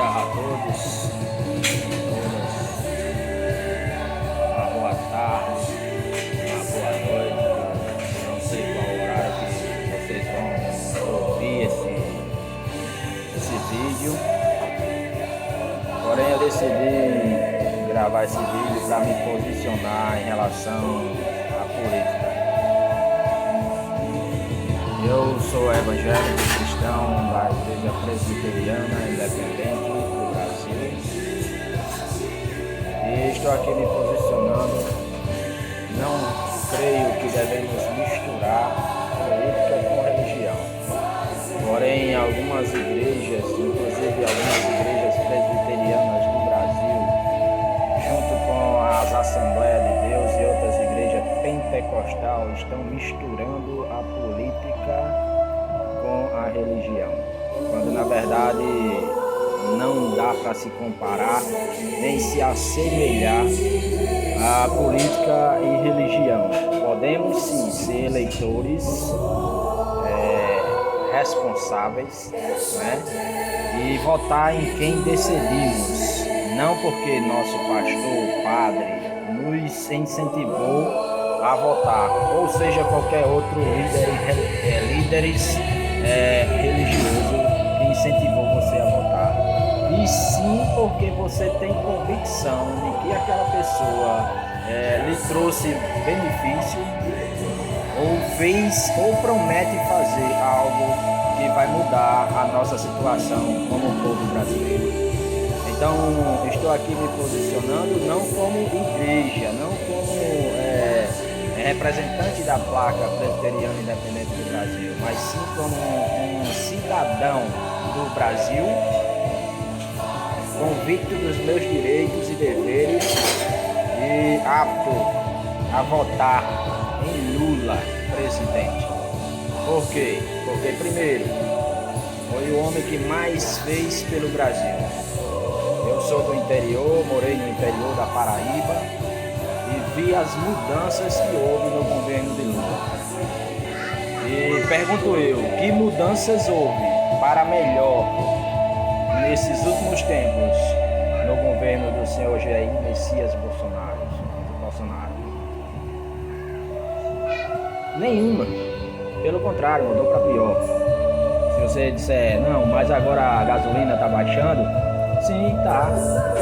a todos, uma boa tarde, uma boa noite. Eu não sei qual horário que vocês vão ouvir esse vídeo, porém eu decidi gravar esse vídeo para me posicionar em relação à política. Eu sou evangélico cristão da Igreja Presbiteriana Independente do Brasil e estou aqui me posicionando. Não creio que devemos misturar política com religião. Porém, algumas igrejas, inclusive algumas igrejas presbiterianas do Brasil, junto com as Assembleias de Deus e outras igrejas pentecostal, estão misturando a política com a religião, quando na verdade não dá para se comparar nem se assemelhar a política e religião. Podemos sim ser eleitores responsáveis, né? E votar em quem decidimos, não porque nosso pastor, padre, nos incentivou a votar, ou seja, qualquer outro líderes religioso que incentivou você a votar, e sim porque você tem convicção de que aquela pessoa lhe trouxe benefício, ou fez ou promete fazer algo que vai mudar a nossa situação como povo brasileiro. Então, estou aqui me posicionando não como igreja, não como representante da placa Presbiteriana Independente do Brasil, mas sim como um cidadão do Brasil, convicto dos meus direitos e deveres e apto a votar em Lula presidente. Por quê? Porque primeiro, foi o homem que mais fez pelo Brasil. Eu sou do interior, morei no interior da Paraíba e vi as mudanças que houve no governo de Lula. E pergunto eu, que mudanças houve para melhor nesses últimos tempos no governo do senhor Jair Messias Bolsonaro? Nenhuma. Pelo contrário, mudou para pior. Se você disser, não, mas agora a gasolina está baixando, sim, tá.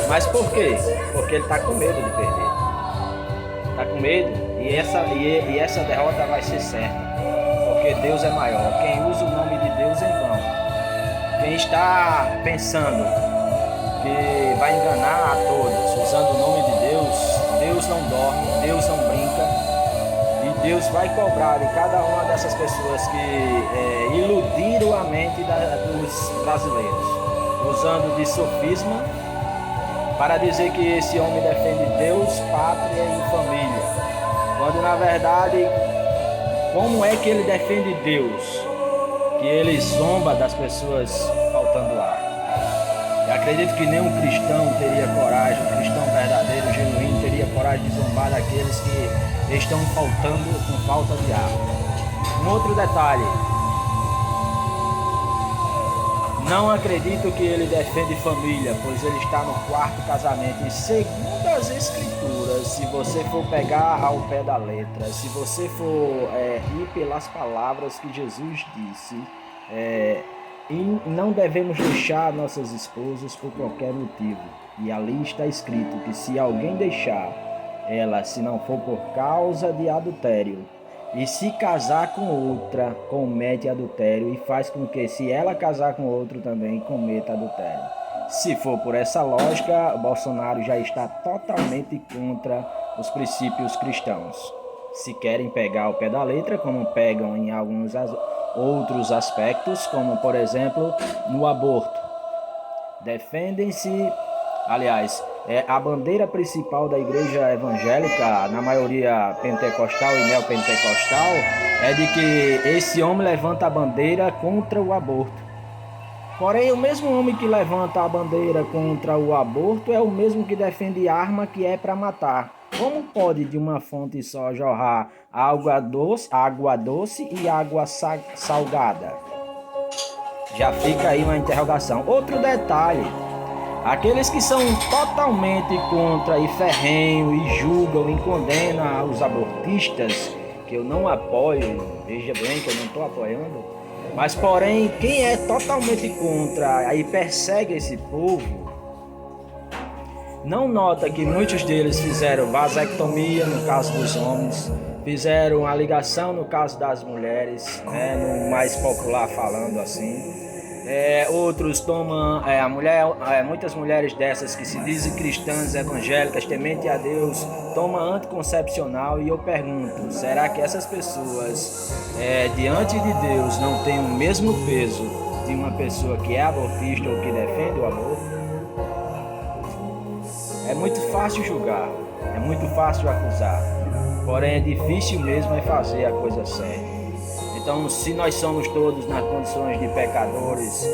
Mas por quê? Porque ele está com medo de perder. Está com medo e essa derrota vai ser certa. Porque Deus é maior. Quem usa o nome de Deus em vão. Quem está pensando que vai enganar a todos usando o nome de Deus, Deus não dorme, Deus não brinca. E Deus vai cobrar de cada uma dessas pessoas que iludiram a mente dos brasileiros, usando de sofisma para dizer que esse homem defende Deus, pátria e família. Quando na verdade, como é que ele defende Deus? Que ele zomba das pessoas faltando ar. Eu acredito que nenhum cristão teria coragem, um cristão verdadeiro, genuíno, teria coragem de zombar daqueles que estão faltando com falta de ar. Um outro detalhe, não acredito que ele defende família, pois ele está no quarto casamento. E segundo as escrituras, se você for pegar ao pé da letra, se você for ir pelas palavras que Jesus disse, e não devemos deixar nossas esposas por qualquer motivo. E ali está escrito que se alguém deixar ela, se não for por causa de adultério, e se casar com outra, comete adultério, e faz com que, se ela casar com outro, também cometa adultério. Se for por essa lógica, o Bolsonaro já está totalmente contra os princípios cristãos. Se querem pegar o pé da letra, como pegam em alguns outros aspectos, como por exemplo no aborto. Defendem-se, aliás, a bandeira principal da igreja evangélica, na maioria pentecostal e neopentecostal, é de que esse homem levanta a bandeira contra o aborto. Porém, o mesmo homem que levanta a bandeira contra o aborto é o mesmo que defende arma que é para matar. Como pode de uma fonte só jorrar água doce e água salgada? Já fica aí uma interrogação. Outro detalhe, Aqueles que são totalmente contra e ferrenho e julgam e condenam os abortistas, que eu não apoio, veja bem que eu não estou apoiando, mas porém quem é totalmente contra e persegue esse povo, não nota que muitos deles fizeram vasectomia no caso dos homens, fizeram a ligação no caso das mulheres, né, no mais popular falando assim. Outros tomam, muitas mulheres dessas que se dizem cristãs, evangélicas, temente a Deus, tomam anticoncepcional, e eu pergunto, será que essas pessoas, diante de Deus, não têm o mesmo peso de uma pessoa que é abortista ou que defende o aborto? É muito fácil julgar, é muito fácil acusar, porém é difícil mesmo fazer a coisa certa. Então, se nós somos todos nas condições de pecadores,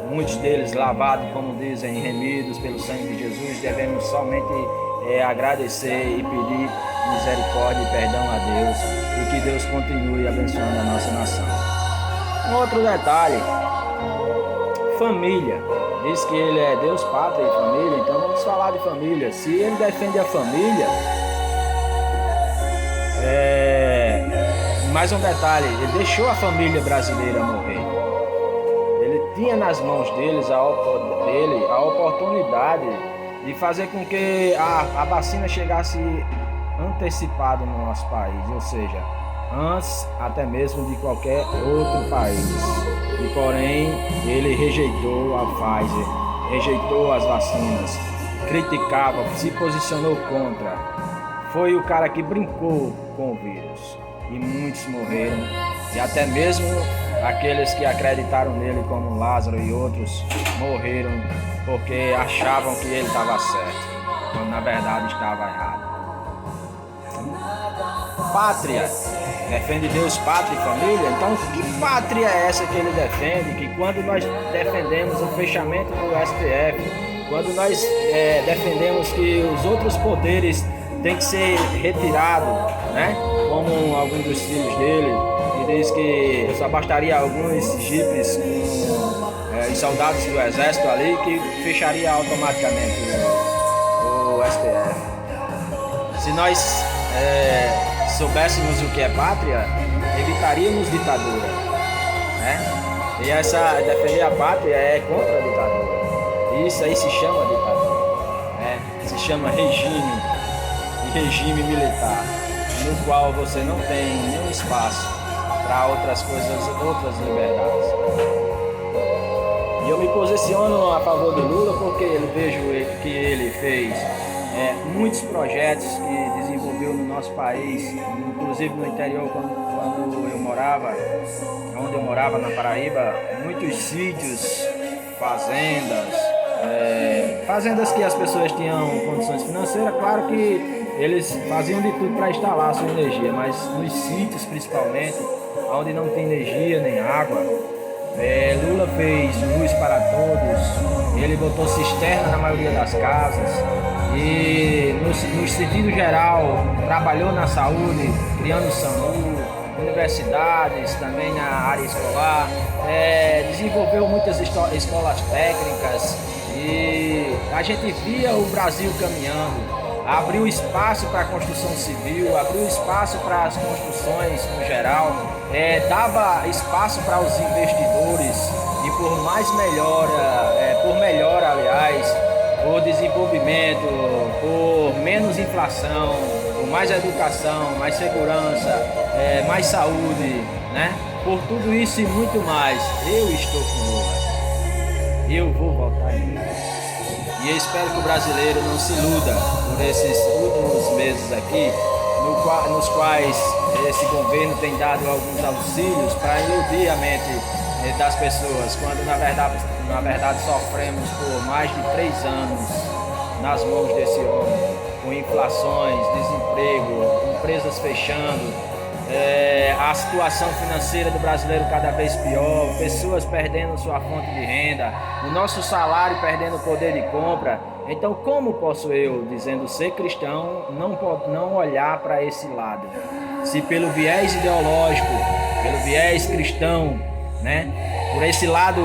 muitos deles lavados, como dizem, remidos pelo sangue de Jesus, devemos somente agradecer e pedir misericórdia e perdão a Deus, e que Deus continue abençoando a nossa nação. Um outro detalhe, família. Diz que ele é Deus, Pátria e família, então vamos falar de família. Se ele defende a família, mais um detalhe, ele deixou a família brasileira morrer. Ele tinha nas mãos dele a oportunidade de fazer com que a vacina chegasse antecipada no nosso país, ou seja, antes até mesmo de qualquer outro país. E porém, ele rejeitou a Pfizer, rejeitou as vacinas, criticava, se posicionou contra. Foi o cara que brincou com o vírus. E muitos morreram, e até mesmo aqueles que acreditaram nele, como Lázaro e outros, morreram porque achavam que ele estava certo, quando na verdade estava errado. Pátria, defende Deus, pátria e família. Então, que pátria é essa que ele defende? Que quando nós defendemos o fechamento do STF, quando nós defendemos que os outros poderes têm que ser retirados, né? Como alguns dos filhos dele, que diz que só bastaria alguns jipes com os soldados do exército ali que fecharia automaticamente o STF. Se nós soubéssemos o que é pátria, evitaríamos ditadura, né? E defender a pátria é contra a ditadura. E isso aí se chama ditadura, né? Se chama regime militar, no qual você não tem nenhum espaço para outras coisas, outras liberdades. E eu me posiciono a favor do Lula porque eu vejo que ele fez muitos projetos que desenvolveu no nosso país, inclusive no interior, quando eu morava, onde eu morava na Paraíba, muitos sítios, fazendas que as pessoas tinham condições financeiras. Claro que eles faziam de tudo para instalar a sua energia, mas nos sítios principalmente, onde não tem energia nem água, Lula fez luz para todos, ele botou cisterna na maioria das casas e no sentido geral trabalhou na saúde, criando SAMU, universidades também na área escolar, desenvolveu muitas escolas técnicas e a gente via o Brasil caminhando. Abriu espaço para a construção civil, abriu espaço para as construções no geral, dava espaço para os investidores e por melhora, aliás, por desenvolvimento, por menos inflação, por mais educação, mais segurança, mais saúde, né? Por tudo isso e muito mais, eu estou com Lula. Eu vou votar em Lula. E eu espero que o brasileiro não se iluda por esses últimos meses aqui, nos quais esse governo tem dado alguns auxílios para iludir a mente das pessoas, quando na verdade sofremos por mais de 3 anos nas mãos desse homem, com inflações, desemprego, empresas fechando, a situação financeira do brasileiro cada vez pior, pessoas perdendo sua fonte de renda, o nosso salário perdendo o poder de compra. Então, como posso eu, dizendo ser cristão, não olhar para esse lado? Se pelo viés ideológico, pelo viés cristão, né? Por esse lado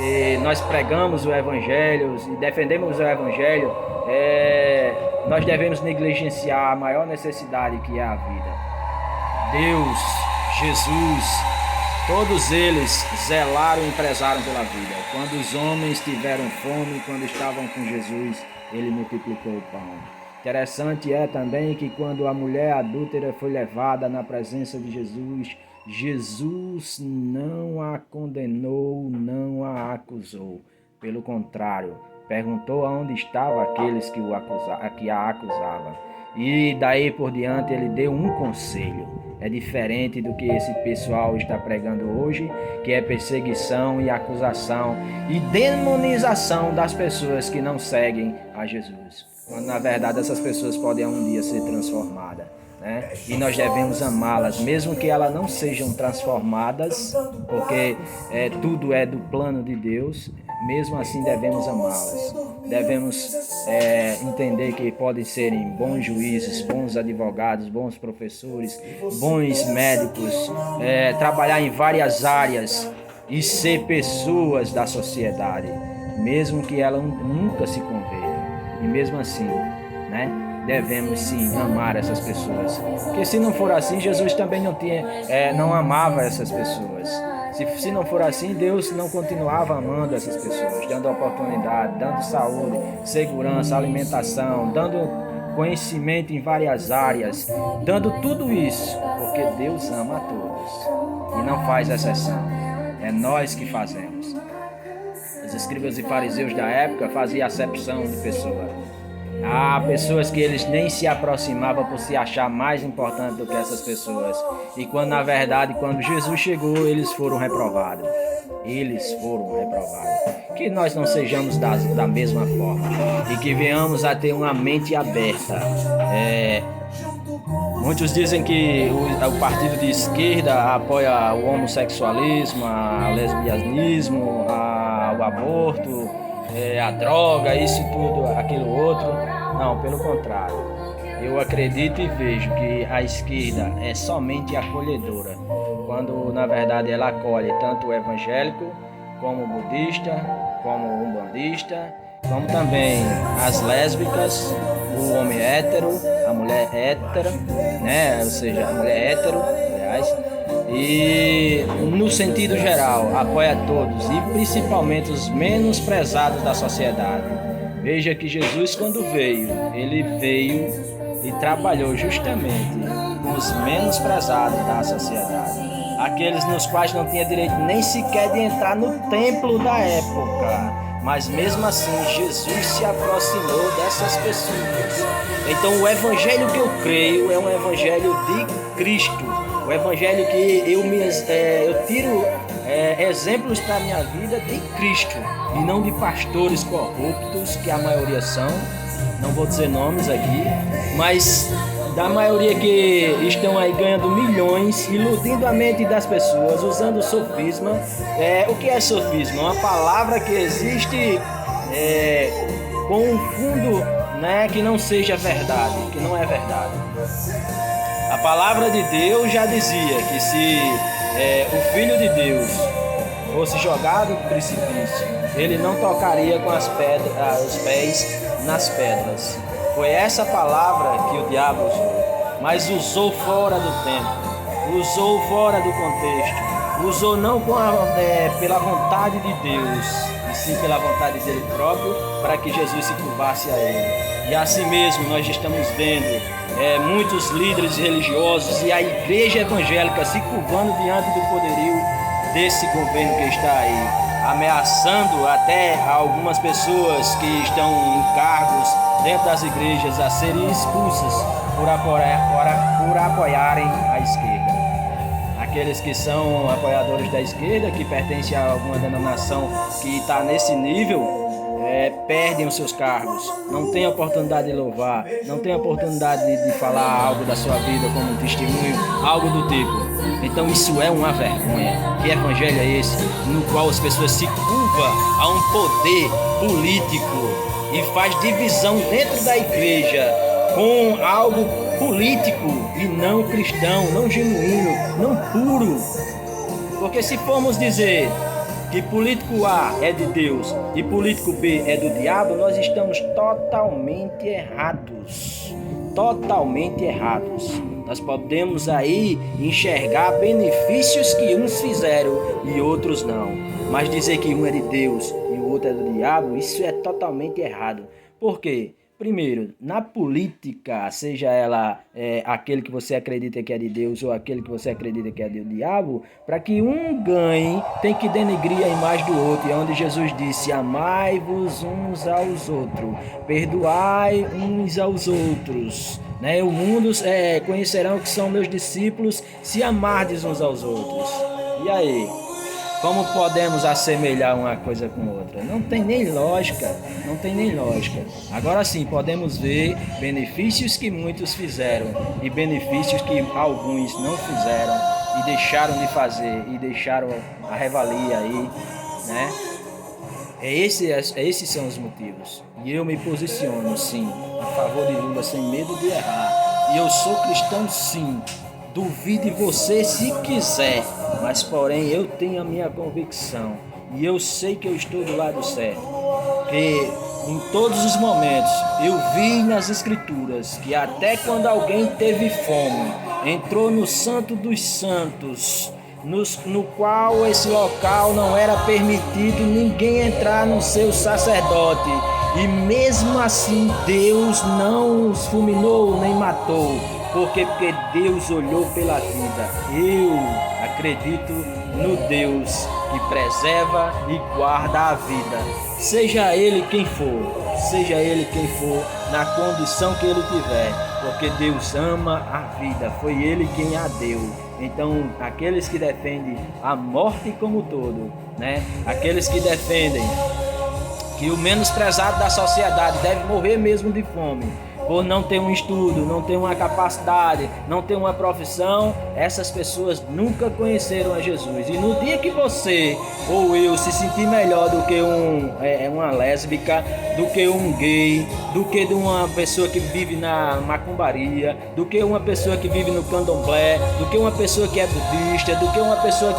e nós pregamos o Evangelho e defendemos o Evangelho, nós devemos negligenciar a maior necessidade que é a vida. Deus, Jesus, todos eles zelaram e prezaram pela vida. Quando os homens tiveram fome, quando estavam com Jesus, ele multiplicou o pão. Interessante é também que quando a mulher adúltera foi levada na presença de Jesus, Jesus não a condenou, não a acusou. Pelo contrário, perguntou aonde estavam aqueles que a acusavam. E daí por diante ele deu um conselho. É diferente do que esse pessoal está pregando hoje, que é perseguição e acusação e demonização das pessoas que não seguem a Jesus. Quando na verdade essas pessoas podem um dia ser transformadas, né? E nós devemos amá-las, mesmo que elas não sejam transformadas, porque tudo é do plano de Deus. Mesmo assim devemos amá-las. Devemos entender que podem serem bons juízes, bons advogados, bons professores, bons médicos, trabalhar em várias áreas e ser pessoas da sociedade, mesmo que ela nunca se converta. E mesmo assim, né, devemos sim amar essas pessoas. Porque se não for assim, Jesus também não amava essas pessoas. Se não for assim, Deus não continuava amando essas pessoas, dando oportunidade, dando saúde, segurança, alimentação, dando conhecimento em várias áreas, dando tudo isso, porque Deus ama a todos e não faz exceção. É nós que fazemos. Os escribas e fariseus da época faziam acepção de pessoas. Há pessoas que eles nem se aproximavam por se achar mais importante do que essas pessoas. E quando na verdade, quando Jesus chegou, eles foram reprovados. Eles foram reprovados. Que nós não sejamos da mesma forma. E que venhamos a ter uma mente aberta. Muitos dizem que o partido de esquerda apoia o homossexualismo, o lesbianismo, o aborto, a droga, isso tudo, aquilo outro. Não, pelo contrário. Eu acredito e vejo que a esquerda é somente acolhedora, quando na verdade ela acolhe tanto o evangélico, como o budista, como o umbandista, como também as lésbicas, o homem hétero, a mulher hétera, né? Ou seja, a mulher hétero, aliás, e no sentido geral apoia todos e principalmente os menos prezados da sociedade. Veja que Jesus, quando veio, ele veio e trabalhou justamente com os menos prezados da sociedade, aqueles nos quais não tinha direito nem sequer de entrar no templo da época. Mas mesmo assim, Jesus se aproximou dessas pessoas. Então o evangelho que eu creio é um evangelho de Cristo. O evangelho que eu tiro exemplos para a minha vida de Cristo. E não de pastores corruptos, que a maioria são. Não vou dizer nomes aqui. Mas da maioria que estão aí ganhando milhões, iludindo a mente das pessoas, usando o sofisma. O que é sofisma? Uma palavra que existe com um fundo, né, que não seja verdade, que não é verdade. A palavra de Deus já dizia que se o Filho de Deus fosse jogado do precipício, ele não tocaria com os pés nas pedras. Foi essa palavra que o diabo usou, mas usou fora do tempo, usou fora do contexto, usou não pela vontade de Deus, e sim pela vontade dele próprio, para que Jesus se curvasse a ele. E assim mesmo nós estamos vendo muitos líderes religiosos e a igreja evangélica se curvando diante do poderio desse governo que está aí, ameaçando até algumas pessoas que estão em cargos dentro das igrejas a serem expulsas por apoiarem a esquerda. Aqueles que são apoiadores da esquerda, que pertencem a alguma denominação que está nesse nível, perdem os seus cargos, não têm oportunidade de louvar, não têm oportunidade de falar algo da sua vida como um testemunho, algo do tipo. Então isso é uma vergonha. Que evangelho é esse no qual as pessoas se curvam a um poder político e faz divisão dentro da igreja com algo político e não cristão, não genuíno, não puro? Porque se formos dizer que político A é de Deus e político B é do diabo, nós estamos totalmente errados. Totalmente errados. Nós podemos aí enxergar benefícios que uns fizeram e outros não. Mas dizer que um é de Deus e o outro é do diabo, isso é totalmente errado. Por quê? Primeiro, na política, seja ela aquele que você acredita que é de Deus ou aquele que você acredita que é do diabo, para que um ganhe, tem que denegrir a imagem do outro. E é onde Jesus disse: amai-vos uns aos outros, perdoai uns aos outros. O mundo conhecerão que são meus discípulos se amardes uns aos outros. E aí? Como podemos assemelhar uma coisa com outra? Não tem nem lógica, não tem nem lógica. Agora sim, podemos ver benefícios que muitos fizeram e benefícios que alguns não fizeram e deixaram de fazer e deixaram a revalia aí, né? Esses são os motivos. E eu me posiciono, sim, a favor de Lula sem medo de errar. E eu sou cristão, sim. Duvide você se quiser, mas porém eu tenho a minha convicção e eu sei que eu estou do lado certo, que em todos os momentos eu vi nas escrituras que até quando alguém teve fome, entrou no Santo dos Santos, no qual esse local não era permitido ninguém entrar no seu sacerdote, e mesmo assim Deus não os fulminou nem matou. Porque Deus olhou pela vida. Eu acredito no Deus que preserva e guarda a vida. Seja ele quem for, na condição que ele tiver. Porque Deus ama a vida, foi ele quem a deu. Então, aqueles que defendem a morte como todo, né? Aqueles que defendem que o menos prezado da sociedade deve morrer mesmo de fome, por não ter um estudo, não ter uma capacidade, não ter uma profissão, essas pessoas nunca conheceram a Jesus. E no dia que você ou eu se sentir melhor do que uma lésbica, do que um gay, do que de uma pessoa que vive na macumbaria, do que uma pessoa que vive no candomblé, do que uma pessoa que é budista, do que uma pessoa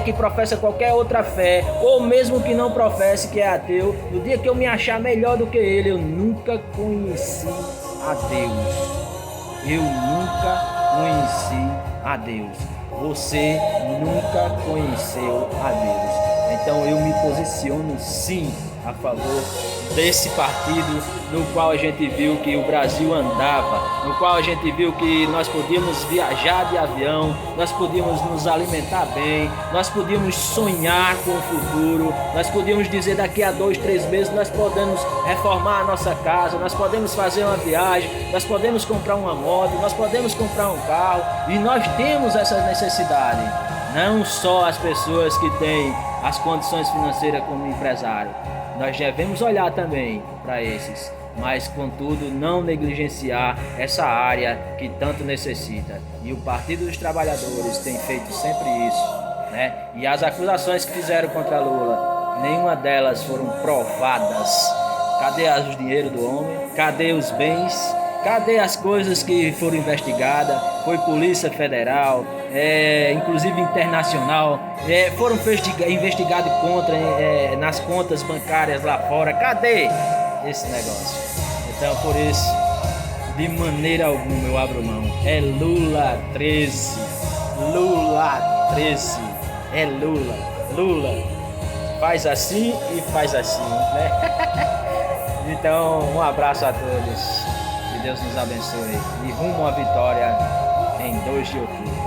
que professa qualquer outra fé, ou mesmo que não professe, que é ateu, no dia que eu me achar melhor do que ele, eu nunca conheci a Deus. Eu nunca conheci a Deus. Você nunca conheceu a Deus. Então eu me posiciono sim a favor desse partido no qual a gente viu que o Brasil andava, no qual a gente viu que nós podíamos viajar de avião, nós podíamos nos alimentar bem, nós podíamos sonhar com o futuro, nós podíamos dizer daqui a 2, 3 meses nós podemos reformar a nossa casa, nós podemos fazer uma viagem, nós podemos comprar uma moto, nós podemos comprar um carro, e nós temos essa necessidade. Não só as pessoas que têm as condições financeiras como empresário. Nós devemos olhar também para esses, mas contudo não negligenciar essa área que tanto necessita. E o Partido dos Trabalhadores tem feito sempre isso, né? E as acusações que fizeram contra Lula, nenhuma delas foram provadas. Cadê o dinheiro do homem? Cadê os bens? Cadê as coisas que foram investigadas? Foi Polícia Federal, inclusive internacional, foram investigados nas contas bancárias lá fora. Cadê esse negócio? Então, por isso, de maneira alguma eu abro mão. É Lula 13. Lula 13. É Lula. Lula faz assim e faz assim, né? Então, um abraço a todos. Que Deus nos abençoe e rumo à vitória em 2 de outubro.